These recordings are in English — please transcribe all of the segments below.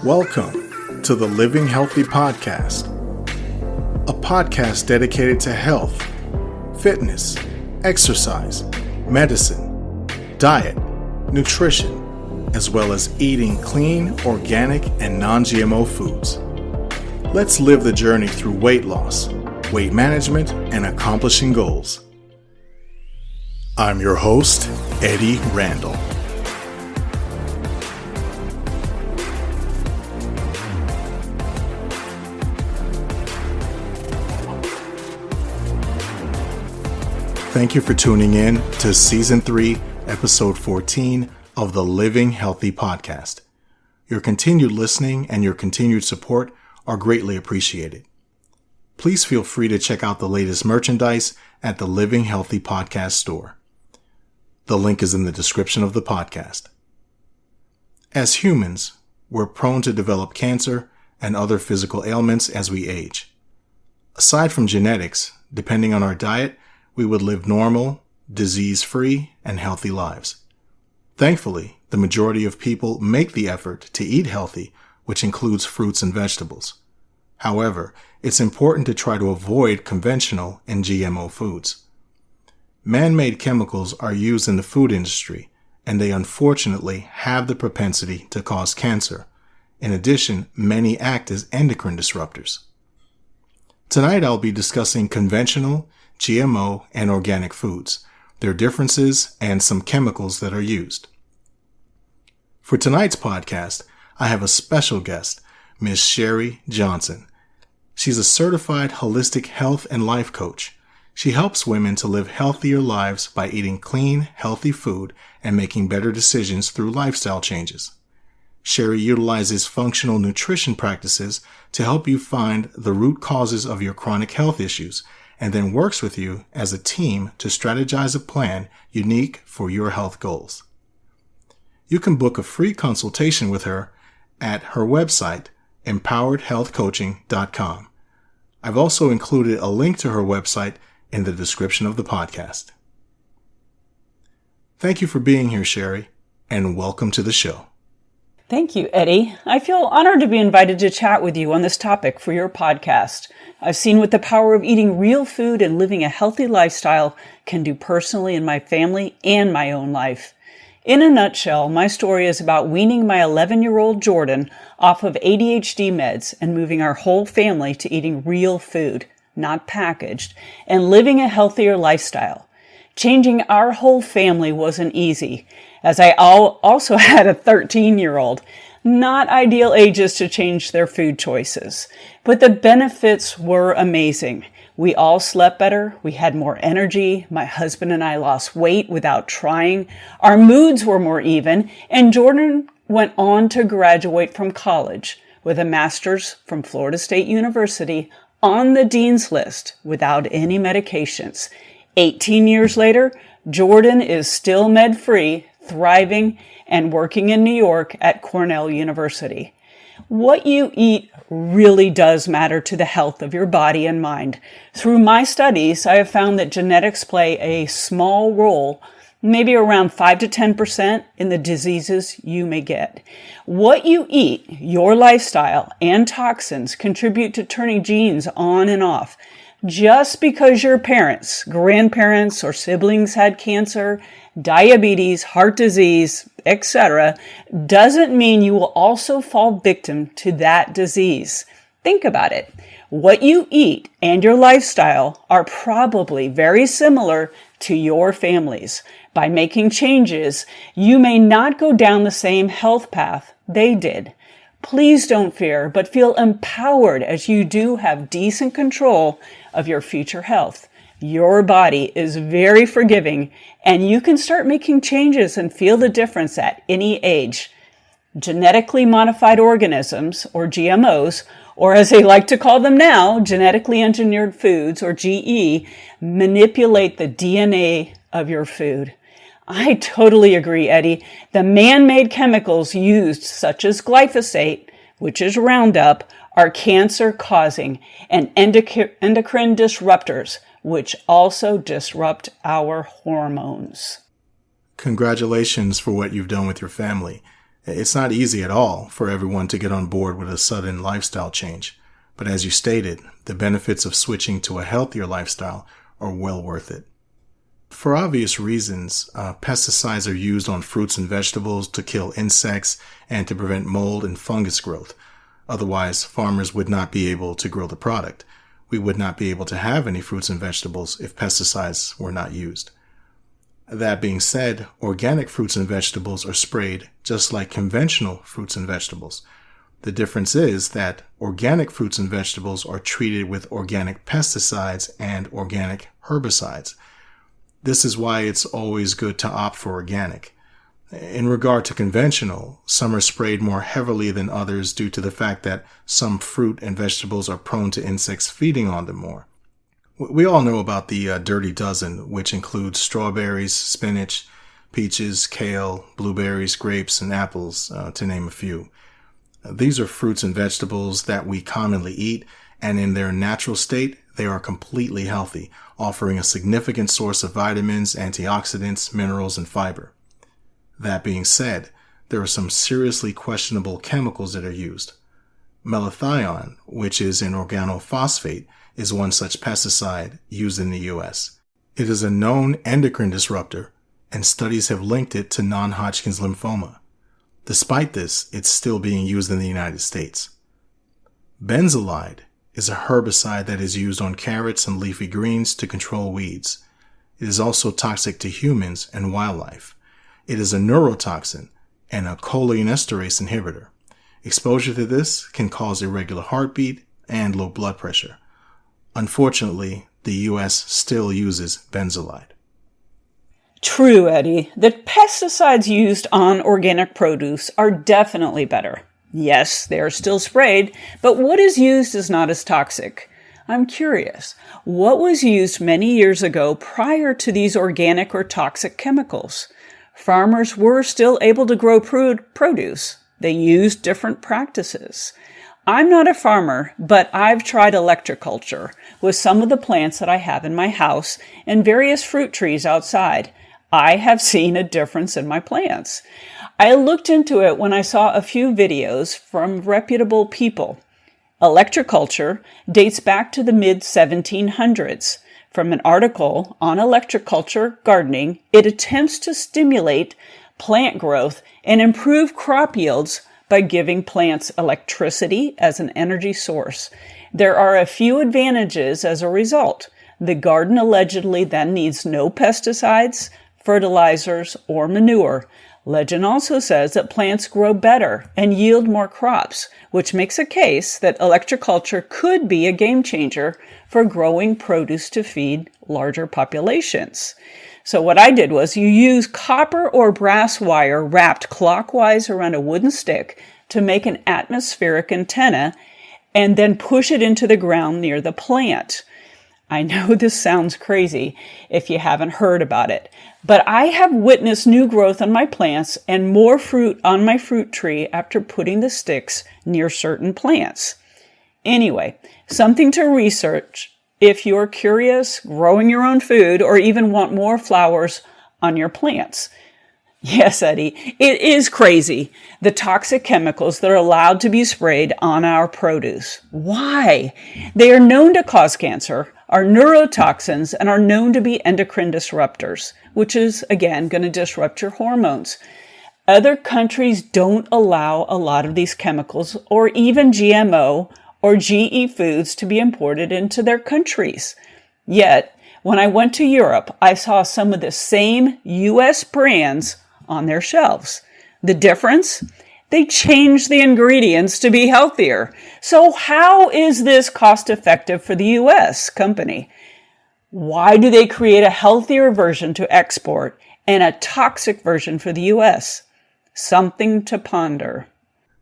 Welcome to the Living Healthy Podcast, a podcast dedicated to health, fitness, exercise, medicine, diet, nutrition, as well as eating clean, organic, and non-GMO foods. Let's live the journey through weight loss, weight management, and accomplishing goals. I'm your host, Eddie Randall. Thank you for tuning in to Season 3, Episode 14 of the Living Healthy Podcast. Your continued listening and your continued support are greatly appreciated. Please feel free to check out the latest merchandise at the Living Healthy Podcast store. The link is in the description of the podcast. As humans, we're prone to develop cancer and other physical ailments as we age. Aside from genetics, depending on our diet, we would live normal, disease-free, and healthy lives. Thankfully, the majority of people make the effort to eat healthy, which includes fruits and vegetables. However, it's important to try to avoid conventional and GMO foods. Man-made chemicals are used in the food industry, and they unfortunately have the propensity to cause cancer. In addition, many act as endocrine disruptors. Tonight I'll be discussing conventional, GMO, and organic foods, their differences, and some chemicals that are used. For tonight's podcast, I have a special guest, Ms. Sheri Johnson. She's a certified holistic health and life coach. She helps women to live healthier lives by eating clean, healthy food and making better decisions through lifestyle changes. Sheri utilizes functional nutrition practices to help you find the root causes of your chronic health issues and then works with you as a team to strategize a plan unique for your health goals. You can book a free consultation with her at her website, empoweredhealthcoaching.com. I've also included a link to her website in the description of the podcast. Thank you for being here, Sheri, and welcome to the show. Thank you, Eddie. I feel honored to be invited to chat with you on this topic for your podcast. I've seen what the power of eating real food and living a healthy lifestyle can do personally in my family and my own life. In a nutshell, my story is about weaning my 11-year-old Jordan off of ADHD meds and moving our whole family to eating real food, not packaged, and living a healthier lifestyle. Changing our whole family wasn't easy, as I also had a 13-year-old. Not ideal ages to change their food choices, but the benefits were amazing. We all slept better, we had more energy, my husband and I lost weight without trying, our moods were more even, and Jordan went on to graduate from college with a master's from Florida State University on the dean's list without any medications. 18 years later, Jordan is still med-free, thriving, and working in New York at Cornell University. What you eat really does matter to the health of your body and mind. Through my studies, I have found that genetics play a small role, maybe around 5 to 10% in the diseases you may get. What you eat, your lifestyle, and toxins contribute to turning genes on and off. Just because your parents, grandparents, or siblings had cancer, diabetes, heart disease, etc., doesn't mean you will also fall victim to that disease. Think about it. What you eat and your lifestyle are probably very similar to your family's. By making changes, you may not go down the same health path they did. Please don't fear, but feel empowered as you do have decent control of your future health. Your body is very forgiving, and you can start making changes and feel the difference at any age. Genetically modified organisms, or GMOs, or as they like to call them now, genetically engineered foods, or GE, manipulate the DNA of your food. I totally agree, Eddie. The man-made chemicals used, such as glyphosate, which is Roundup, are cancer-causing, and endocrine disruptors, which also disrupt our hormones. Congratulations for what you've done with your family. It's not easy at all for everyone to get on board with a sudden lifestyle change. But as you stated, the benefits of switching to a healthier lifestyle are well worth it. For obvious reasons, pesticides are used on fruits and vegetables to kill insects and to prevent mold and fungus growth. Otherwise, farmers would not be able to grow the product. We would not be able to have any fruits and vegetables if pesticides were not used. That being said, organic fruits and vegetables are sprayed just like conventional fruits and vegetables. The difference is that organic fruits and vegetables are treated with organic pesticides and organic herbicides. This is why it's always good to opt for organic. In regard to conventional, some are sprayed more heavily than others due to the fact that some fruit and vegetables are prone to insects feeding on them more. We all know about the dirty dozen, which includes strawberries, spinach, peaches, kale, blueberries, grapes, and apples, to name a few. These are fruits and vegetables that we commonly eat, and in their natural state, they are completely healthy, offering a significant source of vitamins, antioxidants, minerals, and fiber. That being said, there are some seriously questionable chemicals that are used. Malathion, which is an organophosphate, is one such pesticide used in the U.S. It is a known endocrine disruptor, and studies have linked it to non-Hodgkin's lymphoma. Despite this, it's still being used in the United States. Benzolide is a herbicide that is used on carrots and leafy greens to control weeds. It is also toxic to humans and wildlife. It is a neurotoxin and a cholinesterase inhibitor. Exposure to this can cause irregular heartbeat and low blood pressure. Unfortunately, the U.S. still uses benzolide. True, Eddie. The pesticides used on organic produce are definitely better. Yes, they are still sprayed, but what is used is not as toxic. I'm curious, what was used many years ago prior to these organic or toxic chemicals? Farmers were still able to grow produce. They used different practices. I'm not a farmer, but I've tried electroculture with some of the plants that I have in my house and various fruit trees outside. I have seen a difference in my plants. I looked into it when I saw a few videos from reputable people. Electroculture dates back to the mid-1700s. From an article on electroculture gardening, it attempts to stimulate plant growth and improve crop yields by giving plants electricity as an energy source. There are a few advantages as a result. The garden allegedly then needs no pesticides, fertilizers, or manure. Legend also says that plants grow better and yield more crops, which makes a case that electroculture could be a game changer for growing produce to feed larger populations. So what I did was you use copper or brass wire wrapped clockwise around a wooden stick to make an atmospheric antenna and then push it into the ground near the plant. I know this sounds crazy if you haven't heard about it, but I have witnessed new growth on my plants and more fruit on my fruit tree after putting the sticks near certain plants. Anyway, something to research if you're curious, growing your own food, or even want more flowers on your plants. Yes, Eddie, it is crazy, the toxic chemicals that are allowed to be sprayed on our produce. Why? They are known to cause cancer, are neurotoxins, and are known to be endocrine disruptors, which is, again, going to disrupt your hormones. Other countries don't allow a lot of these chemicals or even GMO or GE foods to be imported into their countries. Yet, when I went to Europe, I saw some of the same U.S. brands on their shelves. The difference? They changed the ingredients to be healthier. So how is this cost effective for the U.S. company? Why do they create a healthier version to export and a toxic version for the U.S.? Something to ponder.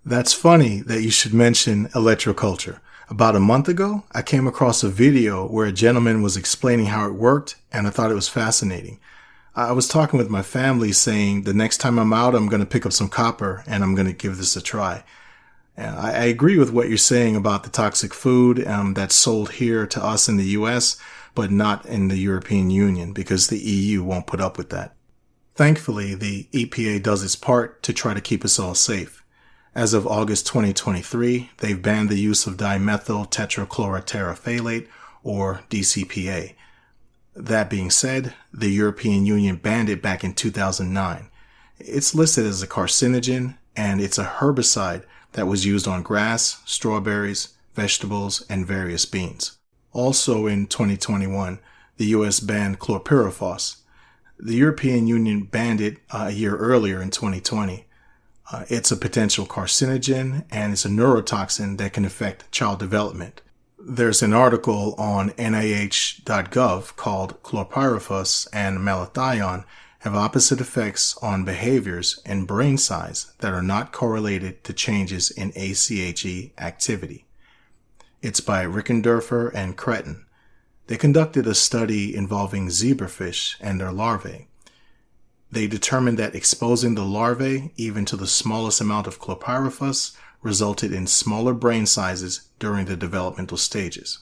That's funny that you should mention electroculture. About a month ago, I came across a video where a gentleman was explaining how it worked, and I thought it was fascinating. I was talking with my family saying the next time I'm out, I'm going to pick up some copper and I'm going to give this a try. I agree with what you're saying about the toxic food that's sold here to us in the U.S., but not in the European Union because the EU won't put up with that. Thankfully, the EPA does its part to try to keep us all safe. As of August 2023, they've banned the use of dimethyl tetrachloroterephthalate, or DCPA. That being said, the European Union banned it back in 2009. It's listed as a carcinogen, and it's a herbicide that was used on grass, strawberries, vegetables, and various beans. Also in 2021, the U.S. banned chlorpyrifos. The European Union banned it a year earlier in 2020. It's a potential carcinogen, and it's a neurotoxin that can affect child development. There's an article on NIH.gov called Chlorpyrifos and Malathion have opposite effects on behaviors and brain size that are not correlated to changes in ACHE activity. It's by Rickendorfer and Cretin. They conducted a study involving zebrafish and their larvae. They determined that exposing the larvae even to the smallest amount of chlorpyrifos resulted in smaller brain sizes during the developmental stages.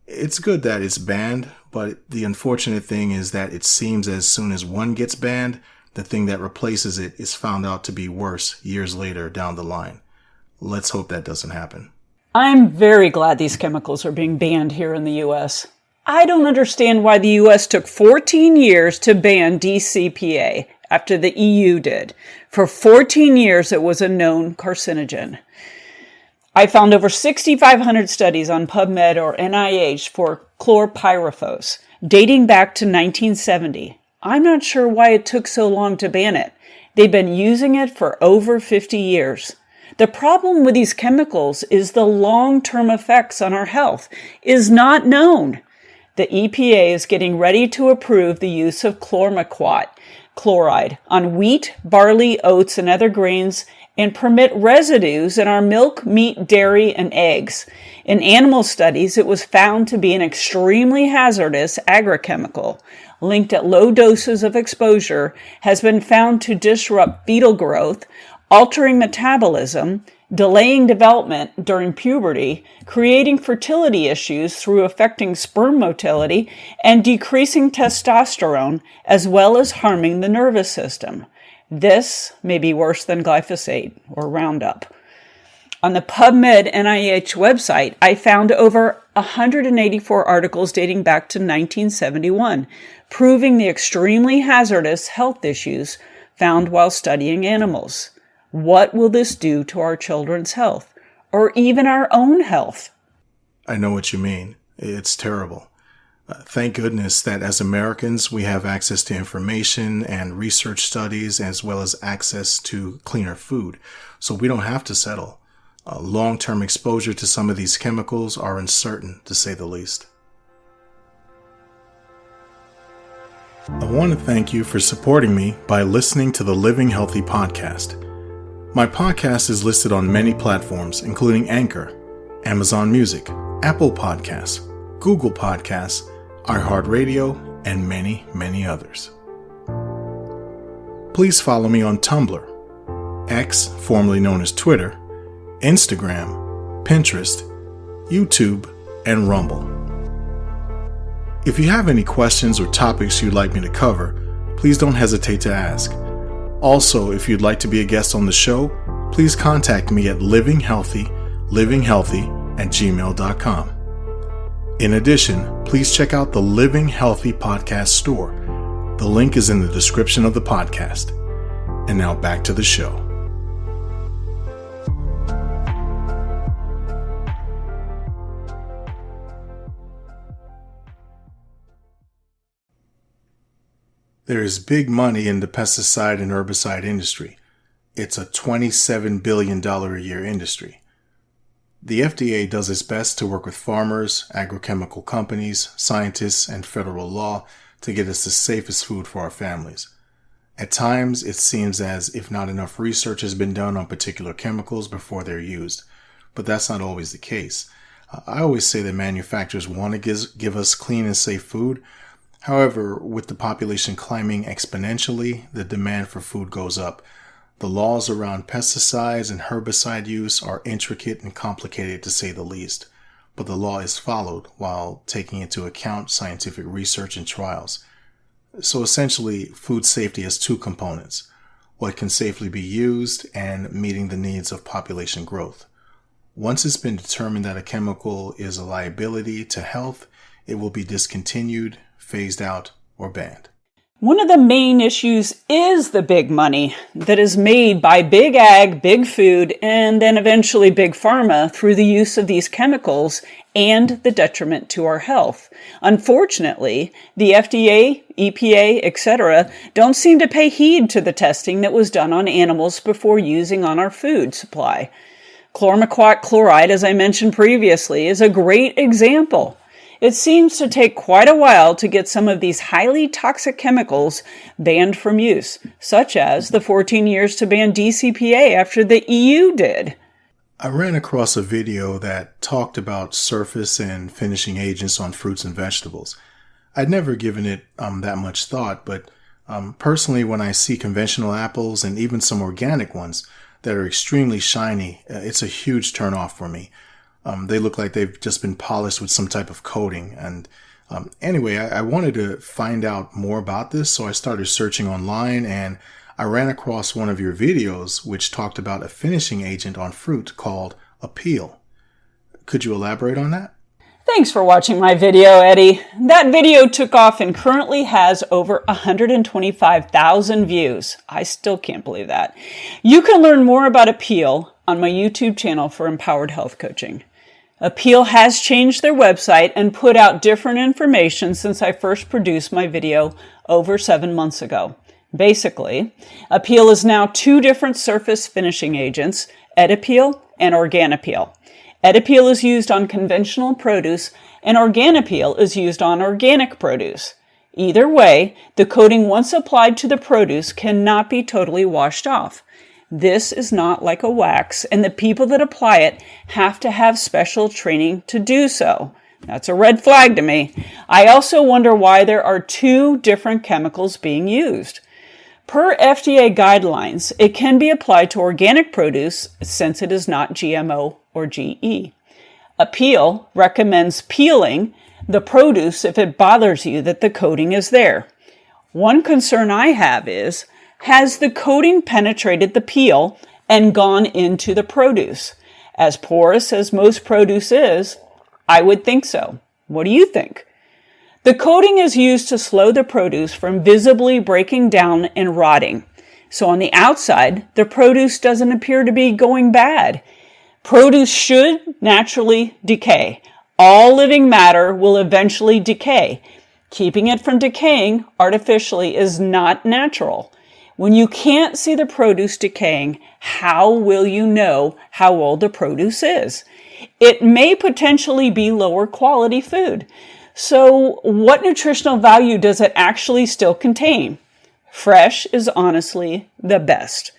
It's good that it's banned, but the unfortunate thing is that it seems as soon as one gets banned, the thing that replaces it is found out to be worse years later down the line. Let's hope that doesn't happen. I'm very glad these chemicals are being banned here in the U.S. I don't understand why the U.S. took 14 years to ban DCPA after the EU did. For 14 years, it was a known carcinogen. I found over 6,500 studies on PubMed or NIH for chlorpyrifos, dating back to 1970. I'm not sure why it took so long to ban it. They've been using it for over 50 years. The problem with these chemicals is the long-term effects on our health is not known. The EPA is getting ready to approve the use of chlormequat, chloride, on wheat, barley, oats, and other grains, and permit residues in our milk, meat, dairy, and eggs. In animal studies, it was found to be an extremely hazardous agrochemical, linked at low doses of exposure, has been found to disrupt fetal growth, altering metabolism, delaying development during puberty, creating fertility issues through affecting sperm motility, and decreasing testosterone, as well as harming the nervous system. This may be worse than glyphosate or Roundup. On the PubMed NIH website, I found over 184 articles dating back to 1971, proving the extremely hazardous health issues found while studying animals. What will this do to our children's health, or even our own health? I know what you mean. It's terrible. Thank goodness that as Americans, we have access to information and research studies, as well as access to cleaner food, so we don't have to settle. Long-term exposure to some of these chemicals are uncertain, to say the least. I want to thank you for supporting me by listening to the Living Healthy podcast. My podcast is listed on many platforms, including Anchor, Amazon Music, Apple Podcasts, Google Podcasts, iHeartRadio, and many, many others. Please follow me on Tumblr, X, formerly known as Twitter, Instagram, Pinterest, YouTube, and Rumble. If you have any questions or topics you'd like me to cover, please don't hesitate to ask. Also, if you'd like to be a guest on the show, please contact me at livinghealthy@gmail.com. In addition, please check out the Living Healthy podcast store. The link is in the description of the podcast. And now back to the show. There is big money in the pesticide and herbicide industry. It's a $27 billion a year industry. The FDA does its best to work with farmers, agrochemical companies, scientists, and federal law to get us the safest food for our families. At times, it seems as if not enough research has been done on particular chemicals before they're used, but that's not always the case. I always say that manufacturers want to give us clean and safe food. However, with the population climbing exponentially, the demand for food goes up. The laws around pesticides and herbicide use are intricate and complicated to say the least, but the law is followed while taking into account scientific research and trials. So essentially, food safety has two components: what can safely be used and meeting the needs of population growth. Once it's been determined that a chemical is a liability to health, it will be discontinued, phased out, or banned. One of the main issues is the big money that is made by big ag, big food, and then eventually big pharma through the use of these chemicals and the detriment to our health. Unfortunately, the FDA, EPA, etc. don't seem to pay heed to the testing that was done on animals before using on our food supply. Chlormequat chloride, as I mentioned previously, is a great example. It seems to take quite a while to get some of these highly toxic chemicals banned from use, such as the 14 years to ban DCPA after the EU did. I ran across a video that talked about surface and finishing agents on fruits and vegetables. I'd never given it that much thought, but personally, when I see conventional apples and even some organic ones that are extremely shiny, it's a huge turnoff for me. They look like they've just been polished with some type of coating. And anyway, I wanted to find out more about this, so I started searching online, and I ran across one of your videos which talked about a finishing agent on fruit called Appeal. Could you elaborate on that? Thanks for watching my video, Eddie. That video took off and currently has over 125,000 views. I still can't believe that. You can learn more about Appeal on my YouTube channel for Empowered Health Coaching. Appeal has changed their website and put out different information since I first produced my video over 7 months ago. Basically, Appeal is now 2 different surface finishing agents, Edappeal and Organappeal. Edappeal is used on conventional produce and Organappeal is used on organic produce. Either way, the coating once applied to the produce cannot be totally washed off. This is not like a wax, and the people that apply it have to have special training to do so. That's a red flag to me. I also wonder why there are 2 different chemicals being used. Per FDA guidelines, it can be applied to organic produce since it is not GMO or GE. Appeal recommends peeling the produce if it bothers you that the coating is there. One concern I have is, has the coating penetrated the peel and gone into the produce? As porous as most produce is, I would think so. What do you think? The coating is used to slow the produce from visibly breaking down and rotting. So on the outside, the produce doesn't appear to be going bad. Produce should naturally decay. All living matter will eventually decay. Keeping it from decaying artificially is not natural. When you can't see the produce decaying, how will you know how old the produce is? It may potentially be lower quality food. So what nutritional value does it actually still contain? Fresh is honestly the best.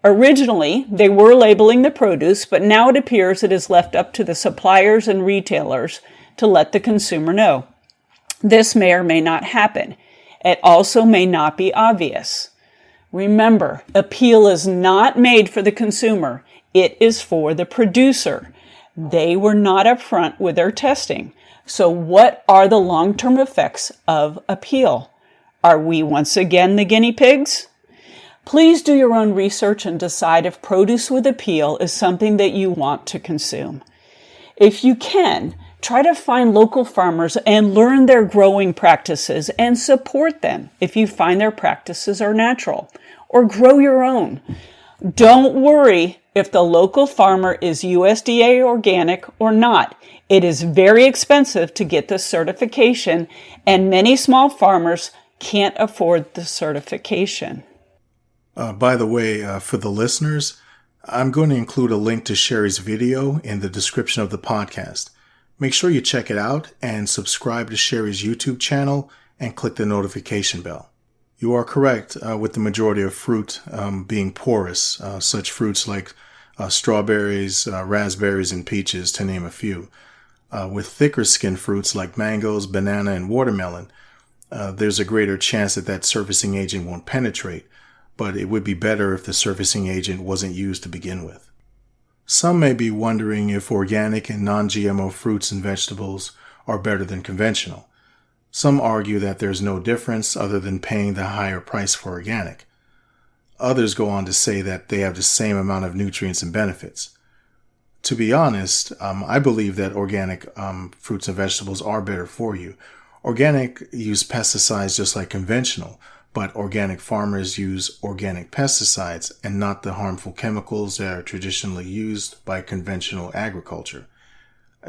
Originally, they were labeling the produce, but now it appears it is left up to the suppliers and retailers to let the consumer know. This may or may not happen. It also may not be obvious. Remember, Appeal is not made for the consumer. It is for the producer. They were not upfront with their testing. So what are the long-term effects of Appeal? Are we once again the guinea pigs? Please do your own research and decide if produce with Appeal is something that you want to consume. If you can, try to find local farmers and learn their growing practices and support them if you find their practices are natural, or grow your own. Don't worry if the local farmer is USDA organic or not. It is very expensive to get this certification, and many small farmers can't afford the certification. By the way, for the listeners, I'm going to include a link to Sheri's video in the description of the podcast. Make sure you check it out and subscribe to Sheri's YouTube channel and click the notification bell. You are correct with the majority of fruit being porous, such fruits like strawberries, raspberries, and peaches, to name a few. With thicker skinned fruits like mangoes, banana, and watermelon, there's a greater chance that surfacing agent won't penetrate, but it would be better if the surfacing agent wasn't used to begin with. Some may be wondering if organic and non-GMO fruits and vegetables are better than conventional. Some argue that there's no difference other than paying the higher price for organic. Others go on to say that they have the same amount of nutrients and benefits. To be honest, I believe that organic fruits and vegetables are better for you. Organic use pesticides just like conventional, but organic farmers use organic pesticides and not the harmful chemicals that are traditionally used by conventional agriculture.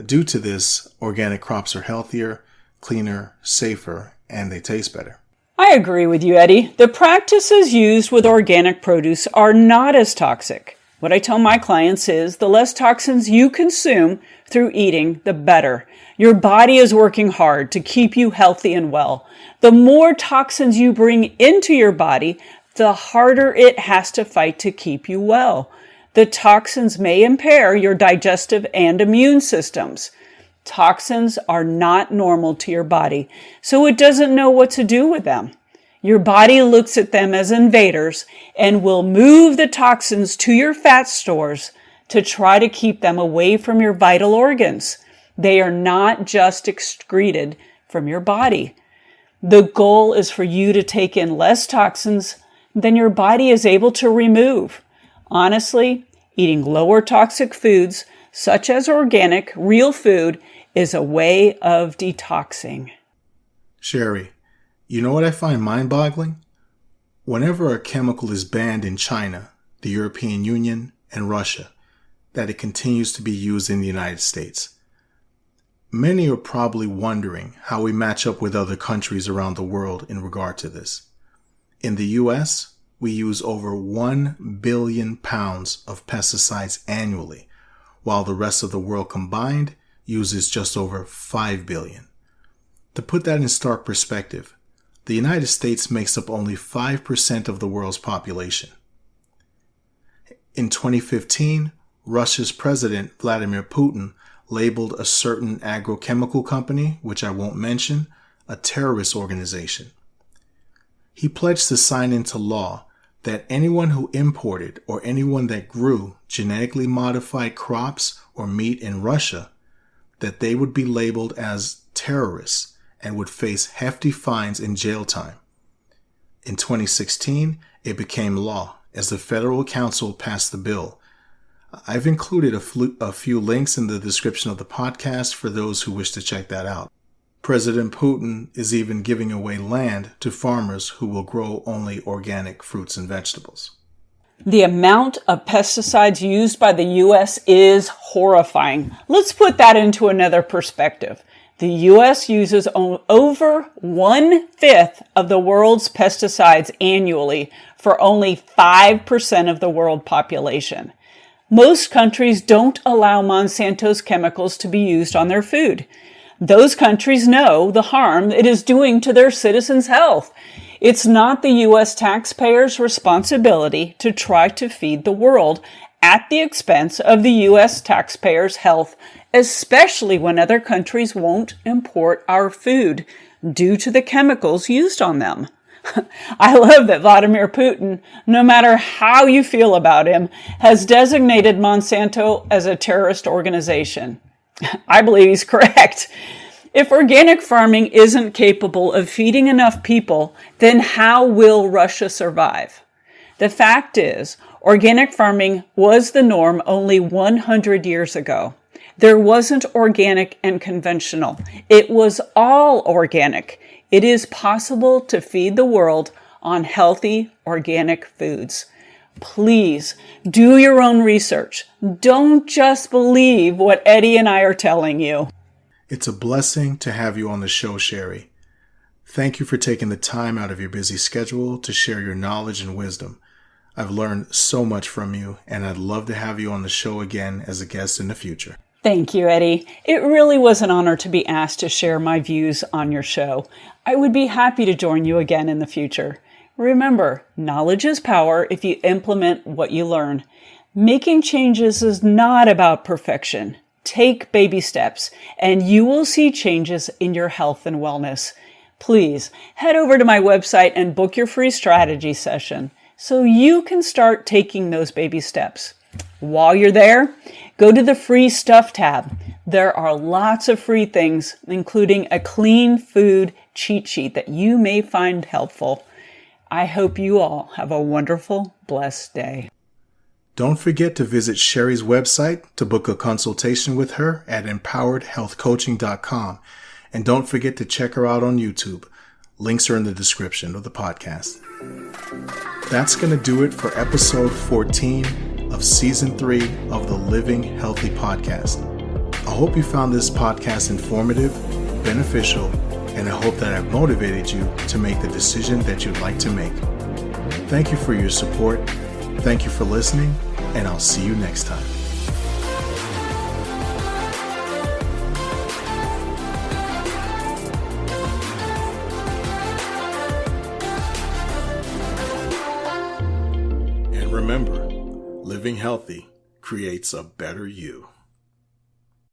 Due to this, organic crops are healthier, cleaner, safer, and they taste better. I agree with you, Eddie. The practices used with organic produce are not as toxic. What I tell my clients is the less toxins you consume through eating, the better. Your body is working hard to keep you healthy and well. The more toxins you bring into your body, the harder it has to fight to keep you well. The toxins may impair your digestive and immune systems. Toxins are not normal to your body, so it doesn't know what to do with them. Your body looks at them as invaders and will move the toxins to your fat stores to try to keep them away from your vital organs. They are not just excreted from your body. The goal is for you to take in less toxins than your body is able to remove. Honestly, eating lower toxic foods, such as organic, real food, is a way of detoxing. Sheri, you know what I find mind-boggling? Whenever a chemical is banned in China, the European Union, and Russia, that it continues to be used in the United States. Many are probably wondering how we match up with other countries around the world in regard to this. In the U.S., we use over 1 billion pounds of pesticides annually, while the rest of the world combined uses just over 5 billion. To put that in stark perspective, the United States makes up only 5% of the world's population. In 2015, Russia's President Vladimir Putin labeled a certain agrochemical company, which I won't mention, a terrorist organization. He pledged to sign into law that anyone who imported or anyone that grew genetically modified crops or meat in Russia, that they would be labeled as terrorists and would face hefty fines and jail time. In 2016, it became law as the Federal Council passed the bill. I've included a few links in the description of the podcast for those who wish to check that out. President Putin is even giving away land to farmers who will grow only organic fruits and vegetables. The amount of pesticides used by the U.S. is horrifying. Let's put that into another perspective. The U.S. uses over 1/5 of the world's pesticides annually for only 5% of the world population. Most countries don't allow Monsanto's chemicals to be used on their food. Those countries know the harm it is doing to their citizens' health. It's not the U.S. taxpayers' responsibility to try to feed the world at the expense of the U.S. taxpayers' health, especially when other countries won't import our food due to the chemicals used on them. I love that Vladimir Putin, no matter how you feel about him, has designated Monsanto as a terrorist organization. I believe he's correct. If organic farming isn't capable of feeding enough people, then how will Russia survive? The fact is, organic farming was the norm only 100 years ago. There wasn't organic and conventional. It was all organic. It is possible to feed the world on healthy, organic foods. Please do your own research. Don't just believe what Eddie and I are telling you. It's a blessing to have you on the show, Sheri. Thank you for taking the time out of your busy schedule to share your knowledge and wisdom. I've learned so much from you, and I'd love to have you on the show again as a guest in the future. Thank you, Eddie. It really was an honor to be asked to share my views on your show. I would be happy to join you again in the future. Remember, knowledge is power if you implement what you learn. Making changes is not about perfection. Take baby steps, and you will see changes in your health and wellness. Please head over to my website and book your free strategy session so you can start taking those baby steps. While you're there, go to the free stuff tab. There are lots of free things, including a clean food cheat sheet that you may find helpful. I hope you all have a wonderful, blessed day. Don't forget to visit Sheri's website to book a consultation with her at empoweredhealthcoaching.com. And don't forget to check her out on YouTube. Links are in the description of the podcast. That's going to do it for episode 14 of season 3 of the Living Healthy podcast. I hope you found this podcast informative, beneficial, and I hope that I've motivated you to make the decision that you'd like to make. Thank you for your support. Thank you for listening, and I'll see you next time. And remember, living healthy creates a better you.